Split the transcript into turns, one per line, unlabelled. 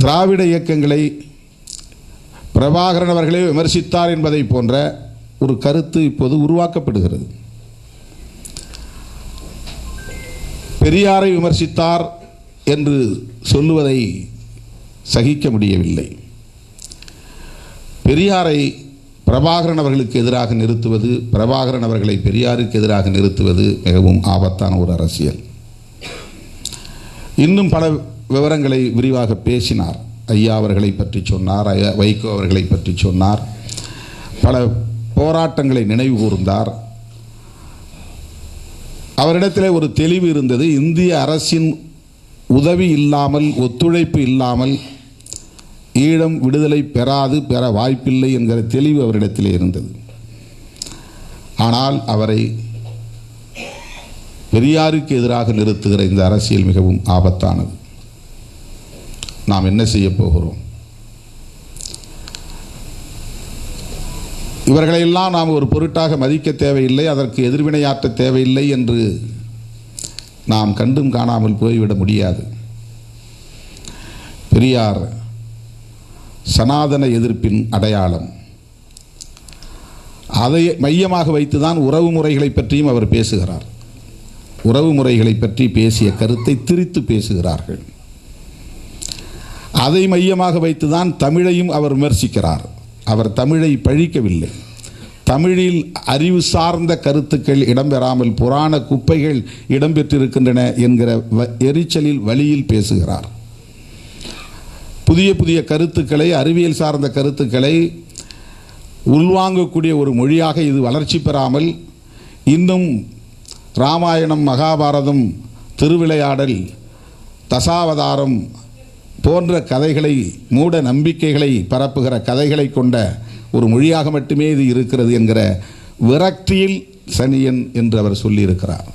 திராவிட இயக்கங்களை பிரபாகரன் அவர்களே விமர்சித்தார் என்பதை போன்ற ஒரு கருத்து இப்போது உருவாக்கப்படுகிறது. பெரியாரை விமர்சித்தார் என்று சொல்லுவதை சகிக்க முடியவில்லை. பெரியாரை பிரபாகரன் அவர்களுக்கு எதிராக நிறுத்துவது, பிரபாகரன் அவர்களை பெரியாருக்கு எதிராக நிறுத்துவது மிகவும் ஆபத்தான ஒரு அரசியல். இன்னும் பல விவரங்களை விரிவாக பேசினார். ஐயா அவர்களை பற்றி சொன்னார், வைகோ அவர்களை பற்றி சொன்னார், பல போராட்டங்களை நினைவு கூர்ந்தார். அவரிடத்தில் ஒரு தெளிவு இருந்தது. இந்திய அரசின் உதவி இல்லாமல், ஒத்துழைப்பு இல்லாமல் ஈழம் விடுதலை பெற வாய்ப்பில்லை என்கிற தெளிவு அவரிடத்தில் இருந்தது. ஆனால் அவரை பெரியாருக்கு எதிராக நிறுத்துகிற இந்த அரசியல் மிகவும் ஆபத்தானது. நாம் என்ன செய்ய போகிறோம்? இவர்களையெல்லாம் நாம் ஒரு பொருட்டாக மதிக்க தேவையில்லை, அதற்கு எதிர்வினையாற்ற தேவையில்லை என்று நாம் கண்டும் காணாமல் போய்விட முடியாது. பெரியார் சனாதன எதிர்ப்பின் அடையாளம். அதை மையமாக வைத்துதான் உறவு முறைகளை பற்றியும் அவர் பேசுகிறார். உறவு முறைகளை பற்றி பேசிய கருத்தை திரித்து பேசுகிறார்கள். அதை மையமாக வைத்துதான் தமிழையும் அவர் விமர்சிக்கிறார். அவர் தமிழை பழிக்கவில்லை. தமிழில் அறிவு சார்ந்த கருத்துக்கள் இடம்பெறாமல் புராண குப்பைகள் இடம்பெற்றிருக்கின்றன என்கிற எரிச்சலில் வழியில் பேசுகிறார். புதிய புதிய கருத்துக்களை, அறிவியல் சார்ந்த கருத்துக்களை உள்வாங்கக்கூடிய ஒரு மொழியாக இது வளர்ச்சி பெறாமல் இன்னும் ராமாயணம், மகாபாரதம், திருவிளையாடல், தசாவதாரம் போன்ற கதைகளை, மூட நம்பிக்கைகளை பரப்புகிற கதைகளை கொண்ட ஒரு மொழியாக மட்டுமே இது இருக்கிறது என்கிற விரக்தியில் சனியன் என்று அவர் சொல்லியிருக்கிறார்.